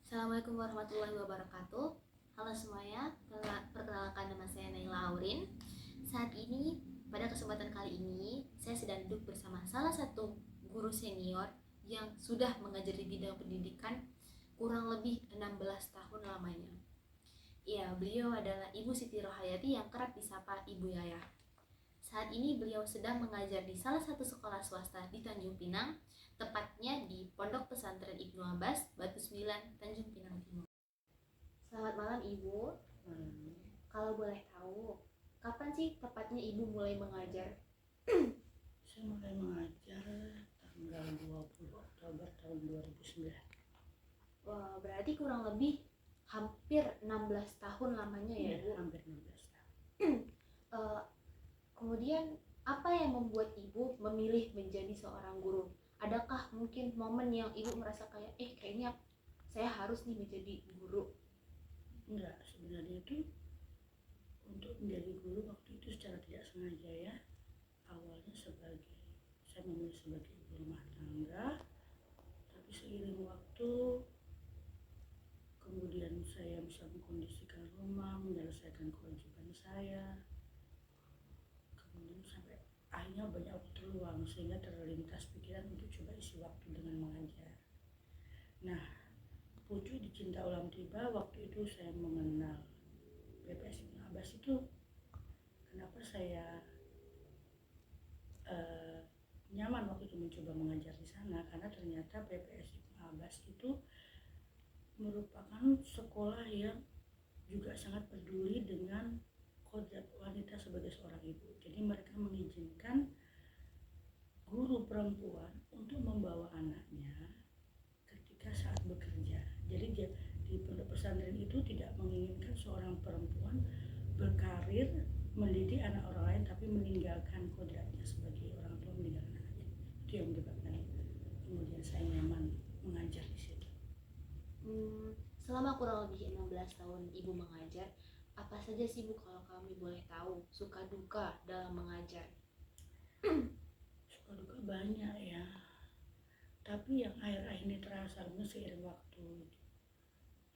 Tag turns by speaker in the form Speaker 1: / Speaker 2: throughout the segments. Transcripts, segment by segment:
Speaker 1: Assalamualaikum warahmatullahi wabarakatuh. Halo semuanya, perkenalkan nama saya Naila Aurin. Saat ini, pada kesempatan kali ini, saya sedang duduk bersama salah satu guru senior yang sudah mengajar di bidang pendidikan kurang lebih 16 tahun lamanya. Ya, beliau adalah Ibu Siti Rohayati yang kerap disapa Ibu Yaya. Saat ini beliau sedang mengajar di salah satu sekolah swasta di Tanjung Pinang, tepatnya di Pondok Pesantren Ibnu Abbas, Batu Sembilan, Tanjung Pinang Timur. Selamat malam Ibu. Kalau boleh tahu, kapan sih tepatnya Ibu mulai mengajar?
Speaker 2: Saya mulai mengajar tanggal 20 Oktober tahun 2009.
Speaker 1: Wah, berarti kurang lebih hampir 16 tahun lamanya ya, Ibu?
Speaker 2: Hampir 16 tahun.
Speaker 1: Kemudian apa yang membuat Ibu memilih menjadi seorang guru? Adakah mungkin momen yang Ibu merasa kayak kayaknya saya harus nih menjadi guru?
Speaker 2: Enggak, sebenarnya itu untuk menjadi guru waktu itu secara tidak sengaja ya. Awalnya saya memilih sebagai ibu rumah tangga, tapi seiring waktu kemudian saya bisa mengkondisikan rumah, menyelesaikan kewajiban saya, kemudian sampai akhirnya banyak waktu luang sehingga terlintas pikiran untuk coba isi waktu dengan mengajar. Nah, pucuk dicinta ulam tiba, waktu itu saya mengenal PPS Ibnu Abbas itu. Kenapa saya nyaman waktu itu mencoba mengajar di sana? Karena ternyata PPS Ibnu Abbas itu merupakan sekolah yang juga sangat peduli dengan kodrat wanita sebagai seorang ibu. Jadi mereka mengizinkan guru perempuan untuk membawa anaknya ketika saat bekerja. Jadi di pondok pesantren itu tidak menginginkan seorang perempuan berkarir mendidik anak orang lain tapi meninggalkan kodratnya sebagai orang tua, meninggalkan anaknya. Itu yang menyebabkan kemudian saya nyaman mengajar di situ.
Speaker 1: Selama kurang lebih 16 tahun Ibu mengajar, apa saja sih Bu kalau kami boleh tahu suka duka dalam mengajar?
Speaker 2: Suka duka banyak ya, tapi yang akhir-akhir ini terasa seiring waktu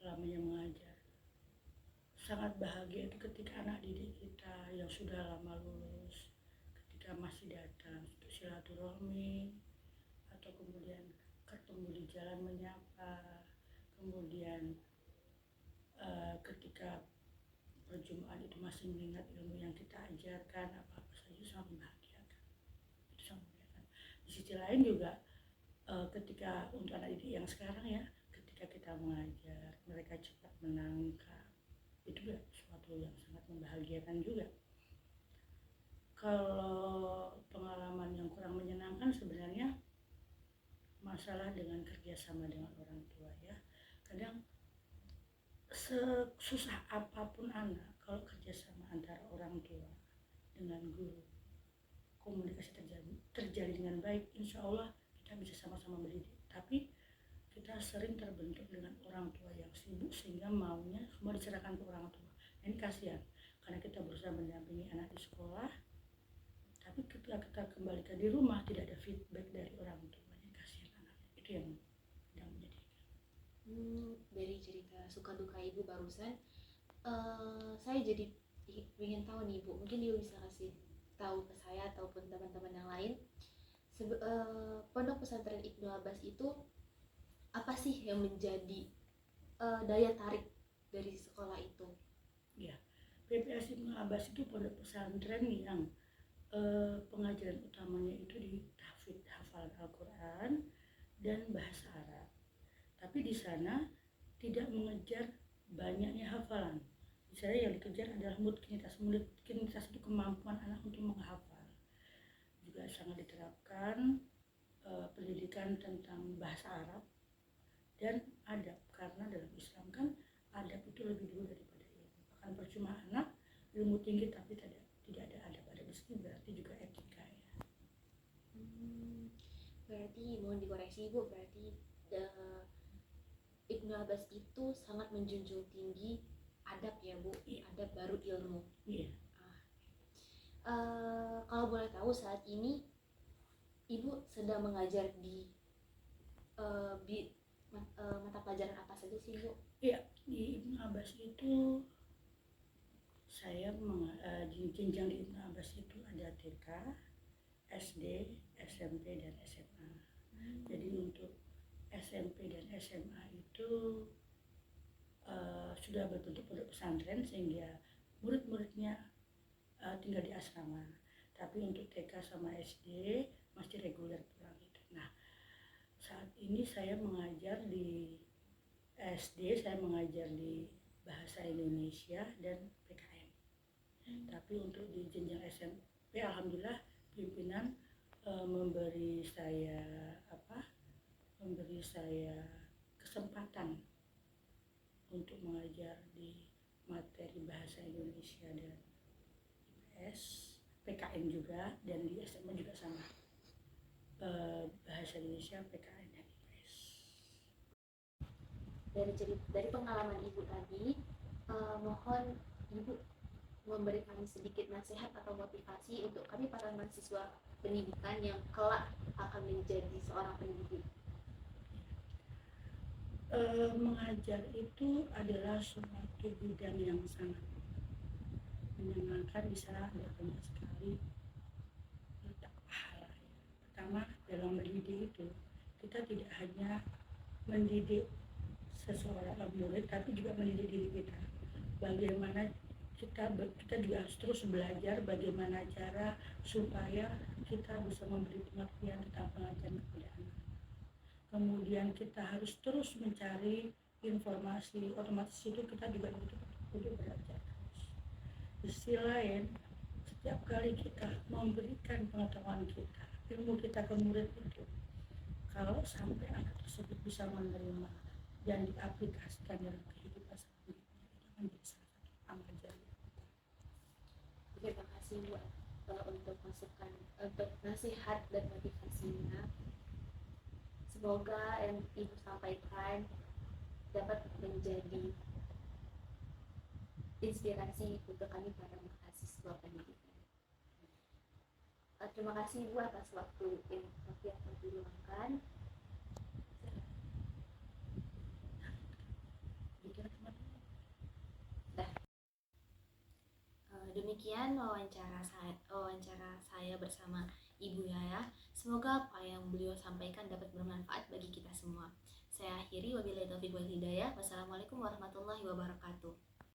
Speaker 2: lamanya mengajar. Sangat bahagia itu ketika anak didik kita yang sudah lama lulus, ketika masih datang untuk silaturahmi, atau kemudian ketemu di jalan menyapa, kemudian ketika perjumpaan itu masih mengingat ilmu yang kita ajarkan, apa-apa saja sangat membahagiakan. Itu sangat membahagiakan. Di sisi lain juga ketika untuk anak didik yang sekarang ya, ketika kita mengajar mereka cepat menangkap, itu juga sesuatu yang sangat membahagiakan juga. Kalau pengalaman yang kurang menyenangkan sebenarnya masalah dengan kerjasama dengan orang tua ya. Kadang sesusah apapun anak, kalau kerjasama antara orang tua dengan guru, komunikasi terjalin dengan baik, insya Allah kita bisa sama-sama mendidik. Tapi kita sering terbentuk dengan orang tua yang sibuk sehingga maunya semua diserahkan ke orang tua. Ini kasihan karena kita berusaha mendampingi anak di sekolah, tapi ketika kita kembalikan di rumah tidak ada feedback dari orang tuanya, kasihan anaknya. Itu yang menyedihkan.
Speaker 1: Dari cerita suka duka Ibu barusan, saya jadi ingin tahu nih Bu, mungkin Ibu bisa kasih tahu ke saya ataupun teman-teman yang lain, Pondok Pesantren Ibnu Abbas itu apa sih yang menjadi daya tarik dari sekolah itu?
Speaker 2: Ya, PPS Ibnu Abbas itu pondok pesantren yang pengajaran utamanya itu di tahfidz, hafalan Al-Quran dan bahasa Arab. Tapi di sana tidak mengejar banyaknya hafalan. Di sana yang dikejar adalah mutkinitas. Mutkinitas itu kemampuan anak untuk menghafal. Juga sangat diterapkan pendidikan tentang bahasa Arab dan adab, karena dalam Islam kan adab itu lebih dulu daripada ilmu. Bahkan percuma anak ilmu tinggi tapi tidak ada adab. Adab itu berarti juga etika ya.
Speaker 1: Berarti mohon dikoreksi Bu, berarti Ibnu Abbas itu sangat menjunjung tinggi adab ya Bu, adab baru ilmu.
Speaker 2: Iya.
Speaker 1: Kalau boleh tahu saat ini Ibu sedang mengajar di mata pelajaran apa saja sih Bu?
Speaker 2: Iya, di Ibnu Abbas itu saya di jenjang di Ibnu Abbas itu ada TK, SD, SMP, dan SMA. Jadi untuk SMP dan SMA itu sudah berbentuk pondok pesantren sehingga murid-muridnya tinggal di asrama. Tapi untuk TK sama SD masih reguler pulang gitu. Nah, saat ini saya mengajar di SD, saya mengajar di Bahasa Indonesia dan PKN. Tapi untuk di jenjang SMP, alhamdulillah pimpinan memberi saya kesempatan untuk mengajar di materi Bahasa Indonesia dan IPS, PKN juga, dan di SMA juga sama, Bahasa Indonesia, PKN, dan IPS.
Speaker 1: Dari pengalaman Ibu tadi, mohon Ibu memberi kami sedikit nasihat atau motivasi untuk kami para mahasiswa pendidikan yang kelak akan menjadi seorang pendidik.
Speaker 2: Mengajar itu adalah suatu bidang yang sangat menyenangkan, di sana ada banyak sekali letak pahala. Pertama, dalam mendidik itu kita tidak hanya mendidik seseorang murid, tapi juga mendidik diri kita. Bagaimana kita juga harus terus belajar bagaimana cara supaya kita bisa memberi pengertian tentang pengajaran kepada anak. Kemudian kita harus terus mencari informasi, otomatis itu kita juga untuk belajar terus. Di sisi lain, setiap kali kita memberikan pengetahuan kita, ilmu kita ke murid itu, kalau sampai anak tersebut bisa menerima dan diaplikasikan dalam kehidupan selanjutnya, itu akan jadi salah satu amal jariah.
Speaker 1: Terima kasih Bu untuk masukan, untuk nasihat dan motivasinya. Semoga yang Ibu sampaikan dapat menjadi inspirasi untuk kami para mahasiswa pendidikan. Terima kasih Ibu atas waktu yang telah diluangkan. Demikian wawancara saya bersama Ibu Yaya. Semoga apa yang beliau sampaikan dapat bermanfaat bagi kita semua. Saya akhiri, wabillahi taufiq wal hidayah. Wassalamualaikum warahmatullahi wabarakatuh.